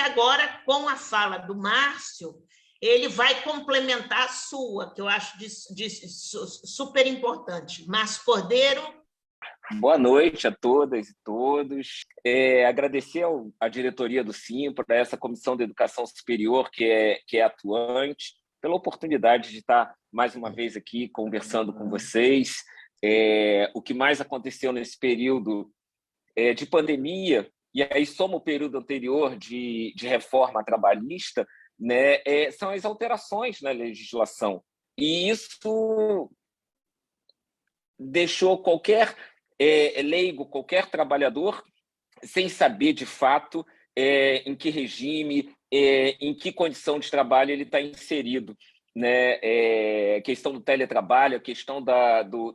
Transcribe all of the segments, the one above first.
agora, com a fala do Márcio, ele vai complementar a sua, que eu acho super importante. Márcio Cordeiro. Boa noite a todas e todos. Agradecer à diretoria do Simpra, a essa Comissão de Educação Superior que é atuante, pela oportunidade de estar mais uma vez aqui conversando com vocês. O que mais aconteceu nesse período de pandemia, e aí soma o período anterior de reforma trabalhista, né, são as alterações na legislação. E isso deixou qualquer leigo, qualquer trabalhador, sem saber, de fato, em que regime, em que condição de trabalho ele está inserido. Né? A questão do teletrabalho, a questão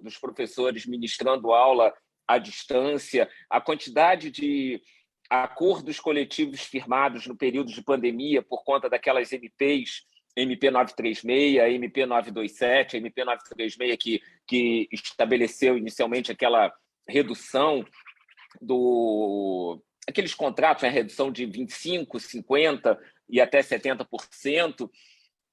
dos professores ministrando aula à distância, a quantidade de acordos coletivos firmados no período de pandemia por conta daquelas MPs, MP 936, MP 927, MP 936, que estabeleceu inicialmente aquela redução aqueles contratos, a redução de 25%, 50% e até 70%.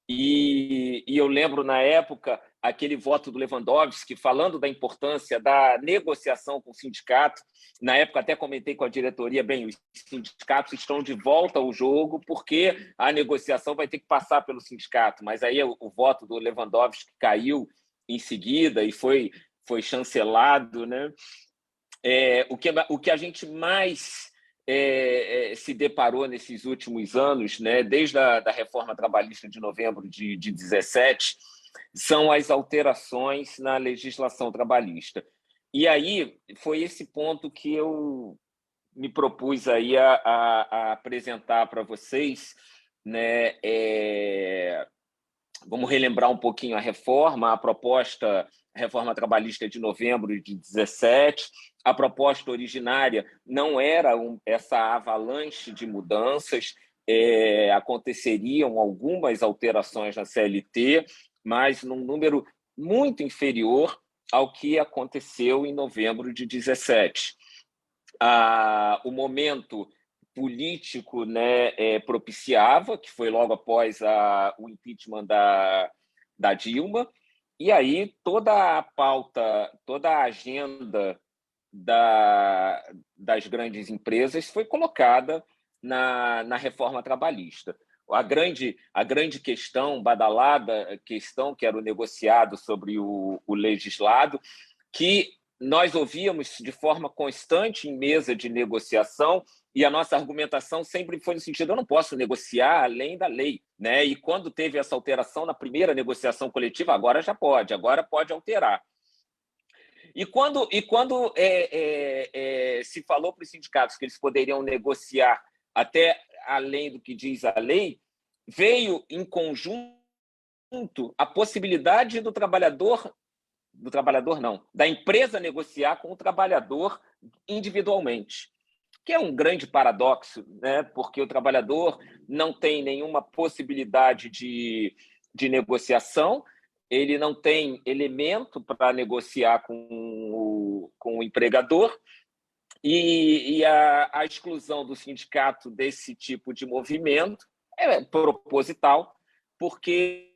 E eu lembro, na época, aquele voto do Lewandowski falando da importância da negociação com o sindicato. Na época, até comentei com a diretoria, os sindicatos estão de volta ao jogo porque a negociação vai ter que passar pelo sindicato. Mas aí o voto do Lewandowski caiu em seguida e foi chancelado, né? O que a gente mais se deparou nesses últimos anos, né, desde a reforma trabalhista de novembro de 2017, são as alterações na legislação trabalhista. E aí foi esse ponto que eu me propus aí a apresentar para vocês, né? Vamos relembrar um pouquinho a reforma, a reforma trabalhista de novembro de 2017. A proposta originária não era essa avalanche de mudanças, aconteceriam algumas alterações na CLT, mas num número muito inferior ao que aconteceu em novembro de 2017. O momento político, né, propiciava, que foi logo após o impeachment da Dilma, e aí toda a pauta, toda a agenda das grandes empresas foi colocada na reforma trabalhista. A grande questão, badalada questão, que era o negociado sobre o legislado, que nós ouvíamos de forma constante em mesa de negociação, e a nossa argumentação sempre foi no sentido: eu não posso negociar além da lei, né? E quando teve essa alteração na primeira negociação coletiva, agora pode alterar. E quando se falou para os sindicatos que eles poderiam negociar até além do que diz a lei, veio em conjunto a possibilidade da empresa negociar com o trabalhador individualmente, que é um grande paradoxo, né? Porque o trabalhador não tem nenhuma possibilidade de negociação, ele não tem elemento para negociar com o empregador, e a exclusão do sindicato desse tipo de movimento é proposital, porque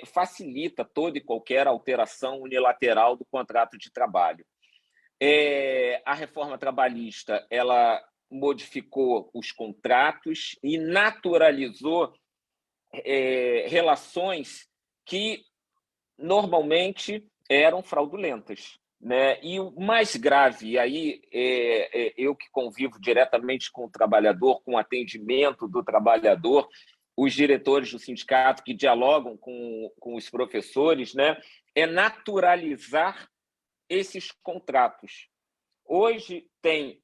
facilita toda e qualquer alteração unilateral do contrato de trabalho. A reforma trabalhista, ela modificou os contratos e naturalizou relações que normalmente eram fraudulentas, né? E o mais grave, e aí eu que convivo diretamente com o trabalhador, com o atendimento do trabalhador, os diretores do sindicato que dialogam com os professores, né? É naturalizar esses contratos. Hoje tem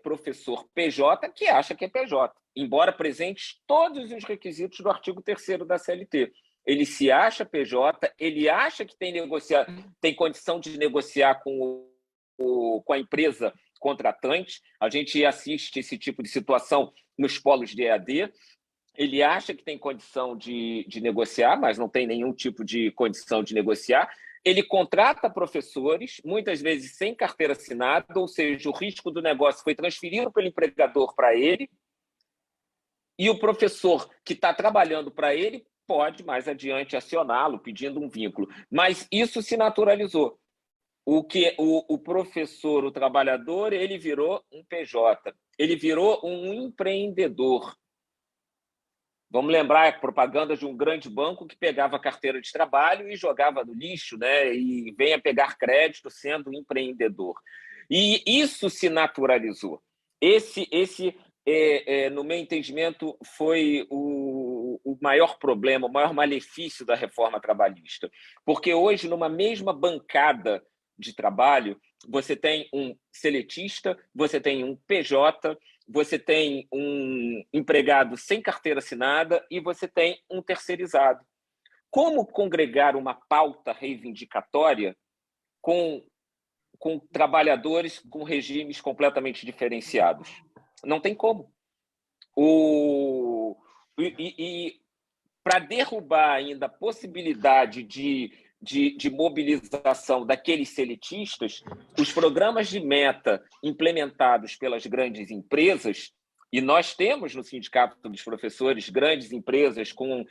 professor PJ que acha que é PJ, embora presente todos os requisitos do artigo 3º da CLT. Ele se acha PJ, ele acha que tem condição de negociar com a empresa contratante. A gente assiste esse tipo de situação nos polos de EAD. Ele acha que tem condição de negociar, mas não tem nenhum tipo de condição de negociar. Ele contrata professores, muitas vezes sem carteira assinada, ou seja, o risco do negócio foi transferido pelo empregador para ele, e o professor que está trabalhando para ele pode, mais adiante, acioná-lo, pedindo um vínculo. Mas isso se naturalizou. O professor, o trabalhador, ele virou um PJ, ele virou um empreendedor. Vamos lembrar a propaganda de um grande banco que pegava a carteira de trabalho e jogava no lixo, né? E venha pegar crédito sendo empreendedor. E isso se naturalizou. No meu entendimento, foi o maior problema, o maior malefício da reforma trabalhista. Porque hoje, numa mesma bancada de trabalho, você tem um seletista, você tem um PJ, você tem um empregado sem carteira assinada e você tem um terceirizado. Como congregar uma pauta reivindicatória com trabalhadores com regimes completamente diferenciados? Não tem como. Para derrubar ainda a possibilidade de mobilização daqueles seletistas, os programas de meta implementados pelas grandes empresas, e nós temos no Sindicato dos Professores grandes empresas com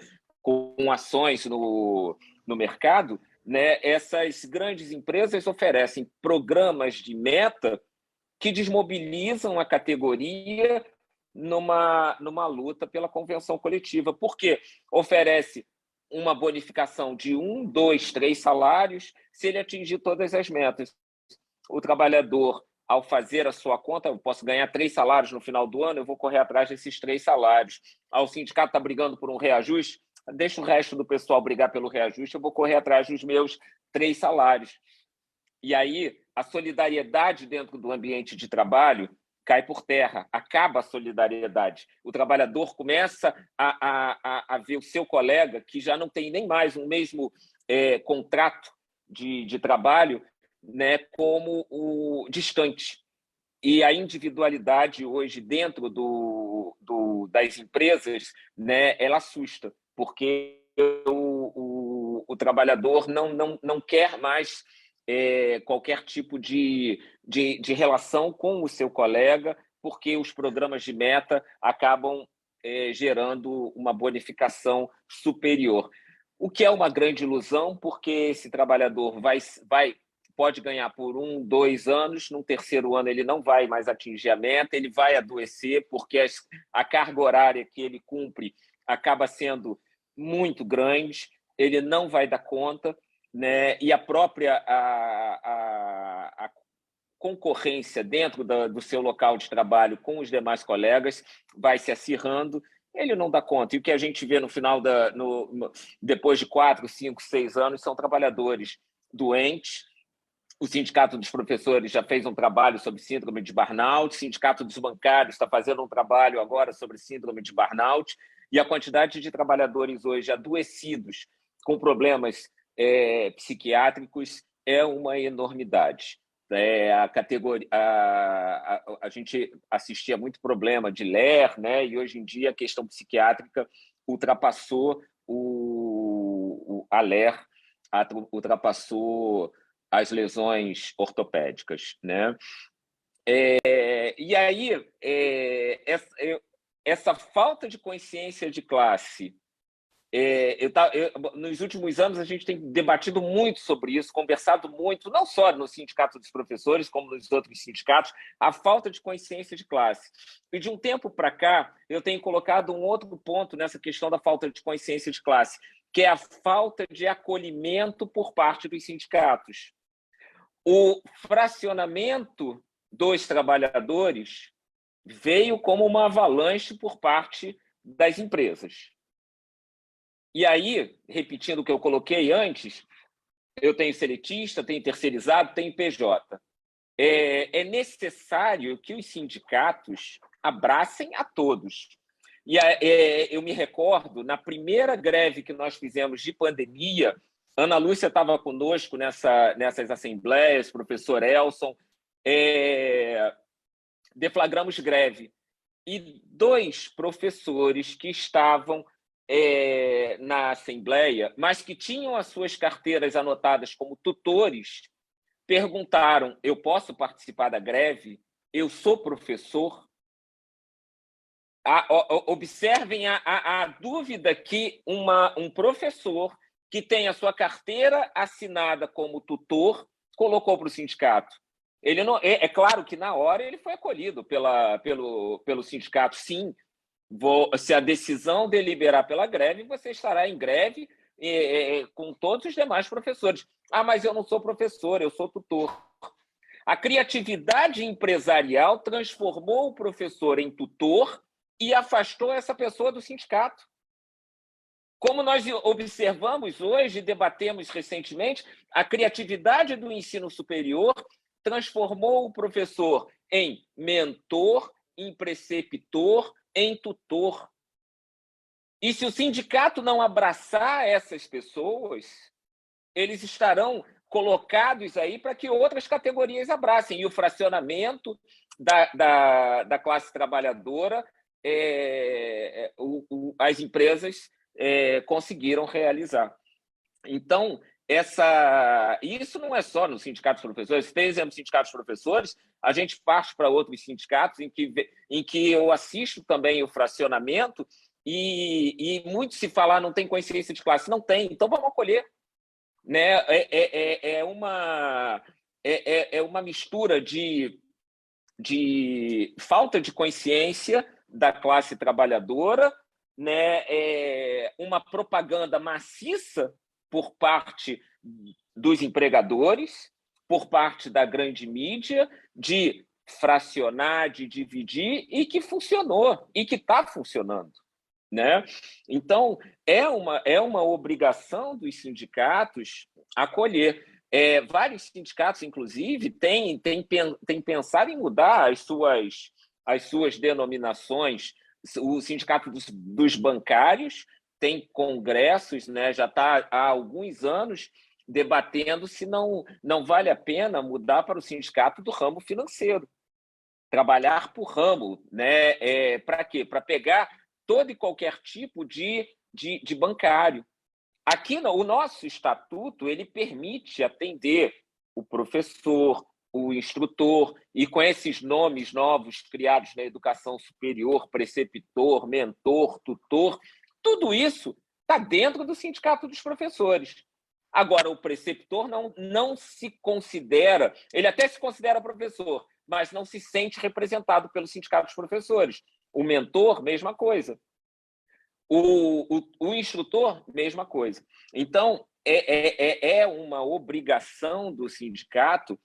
ações no mercado, né? Essas grandes empresas oferecem programas de meta que desmobilizam a categoria numa luta pela convenção coletiva, porque oferece uma bonificação de 1, 2, 3 salários se ele atingir todas as metas. O trabalhador, ao fazer a sua conta, eu posso ganhar 3 salários no final do ano, eu vou correr atrás desses 3 salários. O sindicato está brigando por um reajuste, deixa o resto do pessoal brigar pelo reajuste, eu vou correr atrás dos meus 3 salários. E aí, a solidariedade dentro do ambiente de trabalho cai por terra, acaba a solidariedade. O trabalhador começa a ver o seu colega, que já não tem nem mais um mesmo contrato de trabalho, né, como o distante. E a individualidade hoje dentro das empresas, né, ela assusta, porque o trabalhador não quer mais qualquer tipo de relação com o seu colega, porque os programas de meta acabam gerando uma bonificação superior. O que é uma grande ilusão, porque esse trabalhador pode ganhar por 1, 2 anos, no terceiro ano ele não vai mais atingir a meta, ele vai adoecer, porque a carga horária que ele cumpre acaba sendo muito grande, ele não vai dar conta, né? E a própria a concorrência dentro do seu local de trabalho com os demais colegas vai se acirrando, ele não dá conta. E o que a gente vê no final, depois de 4, 5, 6 anos, são trabalhadores doentes. O Sindicato dos Professores já fez um trabalho sobre síndrome de burnout, o Sindicato dos Bancários está fazendo um trabalho agora sobre síndrome de burnout, e a quantidade de trabalhadores hoje adoecidos com problemas psiquiátricos é uma enormidade. A gente assistia muito problema de LER, né? E hoje em dia a questão psiquiátrica ultrapassou a LER, ultrapassou as lesões ortopédicas, né? E aí, essa falta de consciência de classe, nos últimos anos a gente tem debatido muito sobre isso, conversado muito, não só no Sindicato dos Professores, como nos outros sindicatos, a falta de consciência de classe. E de um tempo para cá, eu tenho colocado um outro ponto nessa questão da falta de consciência de classe, que é a falta de acolhimento por parte dos sindicatos. O fracionamento dos trabalhadores veio como uma avalanche por parte das empresas. E aí, repetindo o que eu coloquei antes, eu tenho seletista, tenho terceirizado, tenho PJ. É necessário que os sindicatos abracem a todos. E eu me recordo, na primeira greve que nós fizemos de pandemia, Ana Lúcia estava conosco nessas assembleias, professor Elson, deflagramos greve. E 2 professores que estavam na assembleia, mas que tinham as suas carteiras anotadas como tutores, perguntaram: eu posso participar da greve? Eu sou professor? observem a dúvida que um professor que tem a sua carteira assinada como tutor colocou para o sindicato. Ele não, é claro que na hora ele foi acolhido pelo sindicato. Sim, se a decisão deliberar pela greve, você estará em greve com todos os demais professores. Ah, mas eu não sou professor, eu sou tutor. A criatividade empresarial transformou o professor em tutor e afastou essa pessoa do sindicato. Como nós observamos hoje e debatemos recentemente, a criatividade do ensino superior transformou o professor em mentor, em preceptor, em tutor. E se o sindicato não abraçar essas pessoas, eles estarão colocados aí para que outras categorias abracem. E o fracionamento da classe trabalhadora, as empresas conseguiram realizar. Então, isso não é só no sindicato dos professores. Se tem exemplo de sindicatos dos professores, a gente parte para outros sindicatos em que eu assisto também o fracionamento e muito se falar não tem consciência de classe. Não tem, então vamos acolher. Né? É uma mistura de falta de consciência da classe trabalhadora, né? Uma propaganda maciça por parte dos empregadores, por parte da grande mídia, de fracionar, de dividir, e que funcionou, e que está funcionando. Né? Então, é uma obrigação dos sindicatos acolher. Vários sindicatos, inclusive, têm pensado em mudar as suas denominações. O sindicato dos bancários tem congressos, né? Já está há alguns anos debatendo se não vale a pena mudar para o sindicato do ramo financeiro, trabalhar por ramo, né? Para quê? Para pegar todo e qualquer tipo de bancário. Aqui, o nosso estatuto ele permite atender o professor, o instrutor, e com esses nomes novos criados na educação superior, preceptor, mentor, tutor, tudo isso está dentro do sindicato dos professores. Agora, o preceptor não se considera, ele até se considera professor, mas não se sente representado pelo sindicato dos professores. O mentor, mesma coisa. O instrutor, mesma coisa. Então, é uma obrigação do sindicato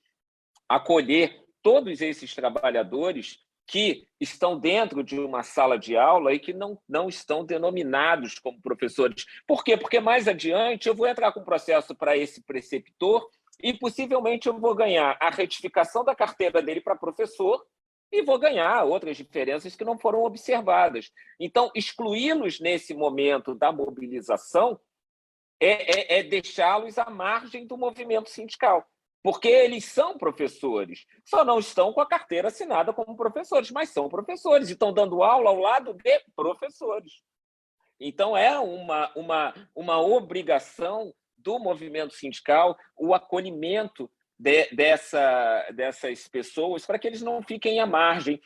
acolher todos esses trabalhadores que estão dentro de uma sala de aula e que não estão denominados como professores. Por quê? Porque mais adiante eu vou entrar com processo para esse preceptor e possivelmente eu vou ganhar a retificação da carteira dele para professor e vou ganhar outras diferenças que não foram observadas. Então, excluí-los nesse momento da mobilização é deixá-los à margem do movimento sindical, porque eles são professores, só não estão com a carteira assinada como professores, mas são professores e estão dando aula ao lado de professores. Então, é uma obrigação do movimento sindical o acolhimento dessas pessoas para que eles não fiquem à margem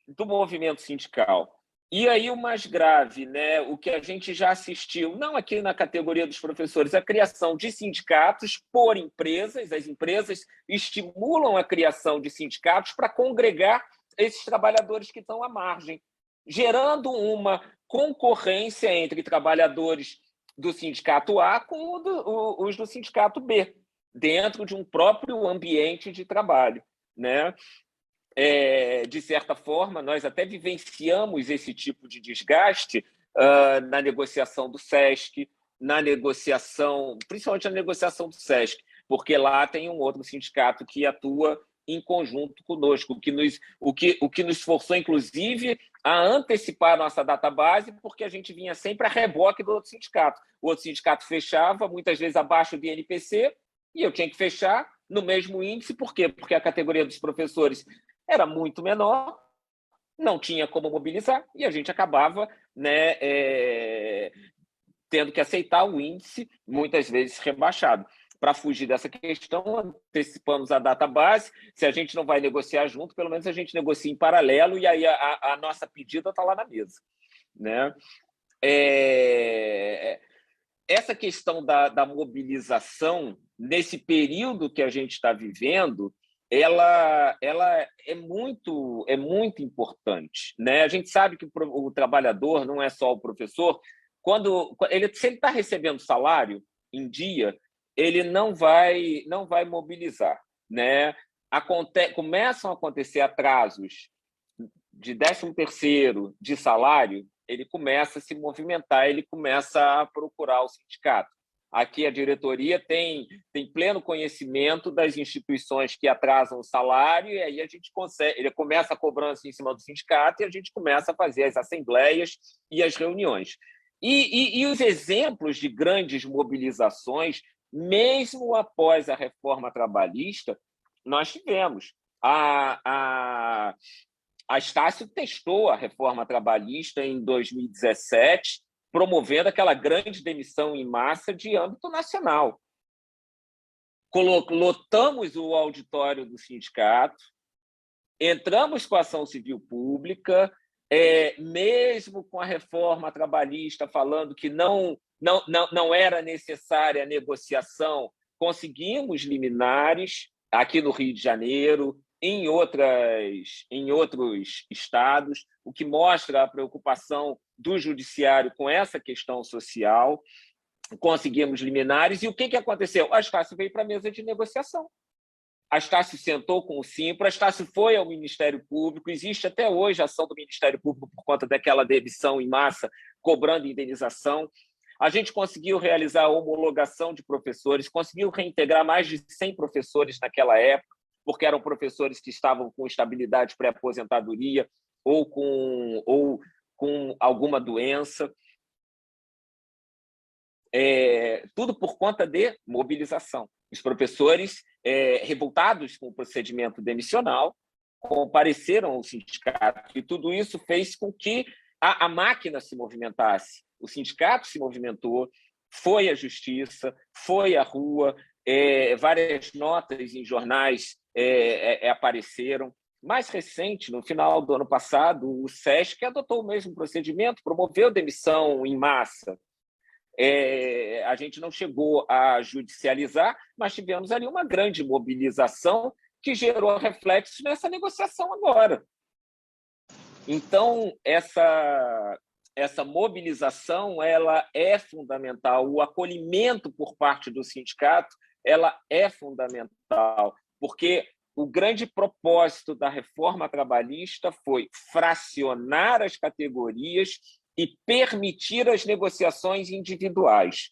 do movimento sindical. E aí o mais grave, né, o que a gente já assistiu, não aqui na categoria dos professores, a criação de sindicatos por empresas. As empresas estimulam a criação de sindicatos para congregar esses trabalhadores que estão à margem, gerando uma concorrência entre trabalhadores do sindicato A com os do sindicato B, dentro de um próprio ambiente de trabalho, né? De certa forma, nós até vivenciamos esse tipo de desgaste na negociação do SESC, principalmente na negociação do SESC, porque lá tem um outro sindicato que atua em conjunto conosco, o que nos forçou, inclusive, a antecipar a nossa database, porque a gente vinha sempre a reboque do outro sindicato. O outro sindicato fechava, muitas vezes abaixo do INPC, e eu tinha que fechar no mesmo índice. Por quê? Porque a categoria dos professores era muito menor, não tinha como mobilizar, e a gente acabava, né, tendo que aceitar o índice, muitas vezes rebaixado. para fugir dessa questão, antecipamos a data base. Se a gente não vai negociar junto, pelo menos a gente negocia em paralelo, e aí a nossa pedida está lá na mesa, né? Essa questão da mobilização, nesse período que a gente está vivendo, ela é muito importante, né? A gente sabe que o trabalhador não é só o professor. Se ele está recebendo salário em dia, ele não vai mobilizar, né? Começam a acontecer atrasos de 13º, de salário, ele começa a se movimentar, ele começa a procurar o sindicato. Aqui a diretoria tem pleno conhecimento das instituições que atrasam o salário, e aí ele começa a cobrança em cima do sindicato e a gente começa a fazer as assembleias e as reuniões. E os exemplos de grandes mobilizações, mesmo após a reforma trabalhista, nós tivemos. A Estácio testou a reforma trabalhista em 2017, promovendo aquela grande demissão em massa de âmbito nacional. Lotamos o auditório do sindicato, entramos com a ação civil pública, mesmo com a reforma trabalhista falando que não era necessária a negociação, conseguimos liminares aqui no Rio de Janeiro, em outros estados, o que mostra a preocupação do judiciário com essa questão social. Conseguimos liminares, e o que aconteceu? A Estácio veio para a mesa de negociação. A Estácio sentou com o Simpra, a Estácio foi ao Ministério Público, existe até hoje a ação do Ministério Público por conta daquela demissão em massa, cobrando indenização. A gente conseguiu realizar a homologação de professores, conseguiu reintegrar mais de 100 professores naquela época, porque eram professores que estavam com estabilidade pré-aposentadoria ou com alguma doença. Tudo por conta de mobilização. Os professores, revoltados com o procedimento demissional, compareceram ao sindicato, e tudo isso fez com que a máquina se movimentasse. O sindicato se movimentou, foi à justiça, foi à rua, várias notas em jornais apareceram. Mais recente, no final do ano passado, o SESC adotou o mesmo procedimento, promoveu demissão em massa. A gente não chegou a judicializar, mas tivemos ali uma grande mobilização que gerou reflexos nessa negociação agora. Então, essa mobilização ela é fundamental, o acolhimento por parte do sindicato ela é fundamental, porque o grande propósito da reforma trabalhista foi fracionar as categorias e permitir as negociações individuais,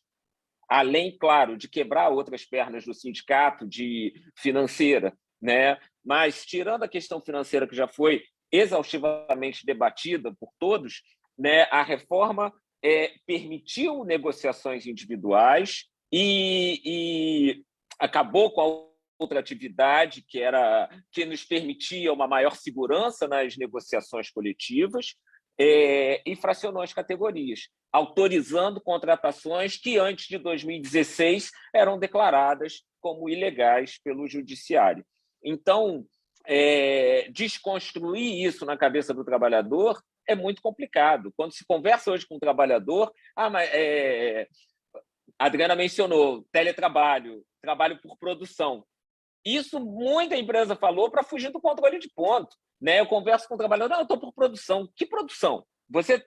além, claro, de quebrar outras pernas do sindicato, de financeira, né? Mas, tirando a questão financeira, que já foi exaustivamente debatida por todos, né, a reforma permitiu negociações individuais e acabou com a outra atividade que nos permitia uma maior segurança nas negociações coletivas, e fracionou as categorias, autorizando contratações que, antes de 2016, eram declaradas como ilegais pelo judiciário. Então, desconstruir isso na cabeça do trabalhador é muito complicado. Quando se conversa hoje com um trabalhador, mas a Adriana mencionou teletrabalho, trabalho por produção. Isso muita empresa falou para fugir do controle de ponto. Né? Eu converso com o trabalhador, não, eu estou por produção. Que produção?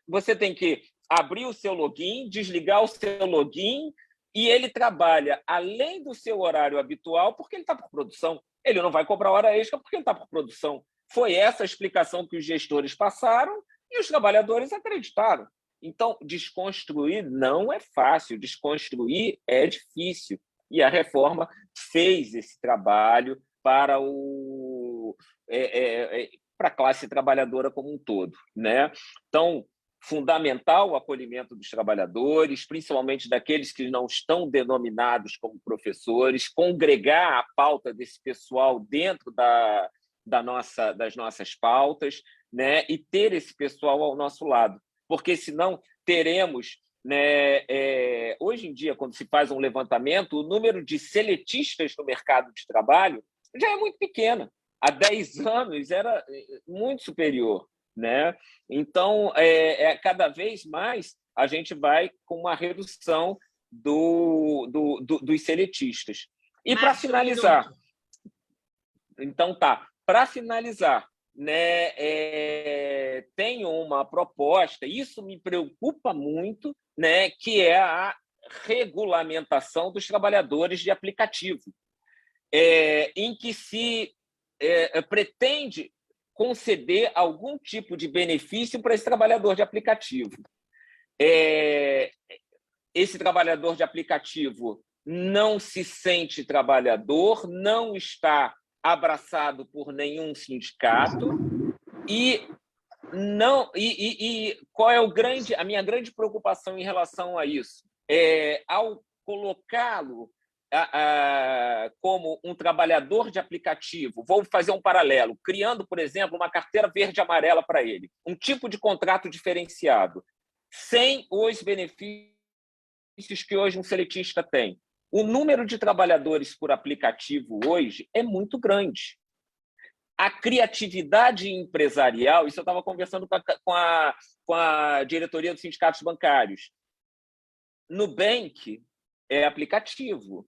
Você tem que abrir o seu login, desligar o seu login, e ele trabalha além do seu horário habitual porque ele está por produção. Ele não vai cobrar hora extra porque ele está por produção. Foi essa a explicação que os gestores passaram e os trabalhadores acreditaram. Então, desconstruir não é fácil, desconstruir é difícil. E a reforma fez esse trabalho para a classe trabalhadora como um todo, né? Então, fundamental o acolhimento dos trabalhadores, principalmente daqueles que não estão denominados como professores, congregar a pauta desse pessoal dentro das nossas pautas, né? E ter esse pessoal ao nosso lado, porque senão teremos né, hoje em dia, quando se faz um levantamento, o número de seletistas no mercado de trabalho já é muito pequeno. Há 10 anos era muito superior, né? Então, cada vez mais a gente vai com uma redução dos seletistas. E para finalizar, então para finalizar, né, tenho uma proposta, isso me preocupa muito, né, que é a regulamentação dos trabalhadores de aplicativo, em que se pretende conceder algum tipo de benefício para esse trabalhador de aplicativo. Esse trabalhador de aplicativo não se sente trabalhador, não está abraçado por nenhum sindicato e qual é a minha grande preocupação em relação a isso? Ao colocá-lo como um trabalhador de aplicativo, vou fazer um paralelo, criando, por exemplo, uma carteira verde e amarela para ele, um tipo de contrato diferenciado, sem os benefícios que hoje um seletista tem. O número de trabalhadores por aplicativo hoje é muito grande. A criatividade empresarial, isso eu estava conversando com a diretoria dos sindicatos bancários. Nubank é aplicativo.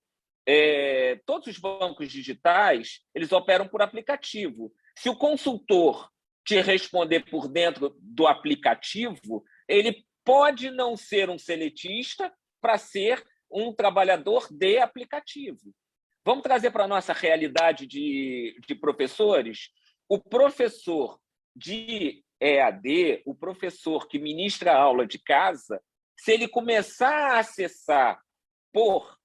Todos os bancos digitais, eles operam por aplicativo. Se o consultor te responder por dentro do aplicativo, ele pode não ser um seletista para ser um trabalhador de aplicativo. Vamos trazer para a nossa realidade de professores? O professor de EAD, o professor que ministra a aula de casa, se ele começar a acessar por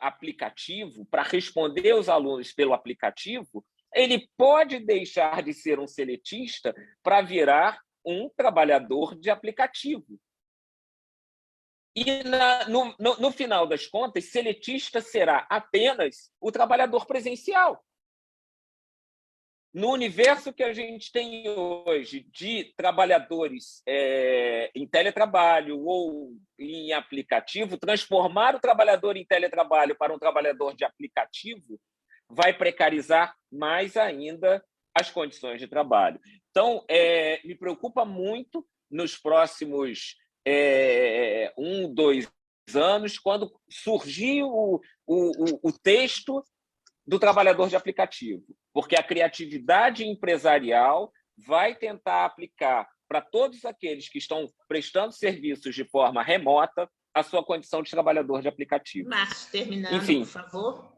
aplicativo, para responder os alunos pelo aplicativo, ele pode deixar de ser um seletista para virar um trabalhador de aplicativo. E, no final das contas, seletista será apenas o trabalhador presencial. No universo que a gente tem hoje de trabalhadores em teletrabalho ou em aplicativo, transformar o trabalhador em teletrabalho para um trabalhador de aplicativo vai precarizar mais ainda as condições de trabalho. Então, me preocupa muito nos próximos 2 anos, quando surgir o texto do trabalhador de aplicativo, porque a criatividade empresarial vai tentar aplicar para todos aqueles que estão prestando serviços de forma remota a sua condição de trabalhador de aplicativo. Márcio, terminando, enfim, por favor.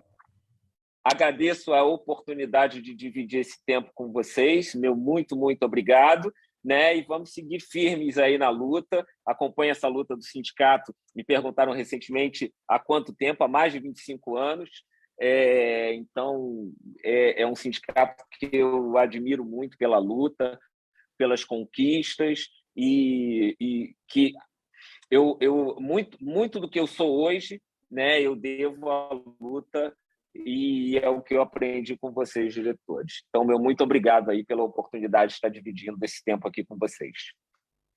Agradeço a oportunidade de dividir esse tempo com vocês, meu muito obrigado, né? E vamos seguir firmes aí na luta. Acompanho essa luta do sindicato. Me perguntaram recentemente há quanto tempo, há mais de 25 anos. Então, é um sindicato que eu admiro muito pela luta, pelas conquistas, e que muito do que eu sou hoje, né, eu devo à luta, e é o que eu aprendi com vocês, diretores. Então, meu muito obrigado aí pela oportunidade de estar dividindo esse tempo aqui com vocês.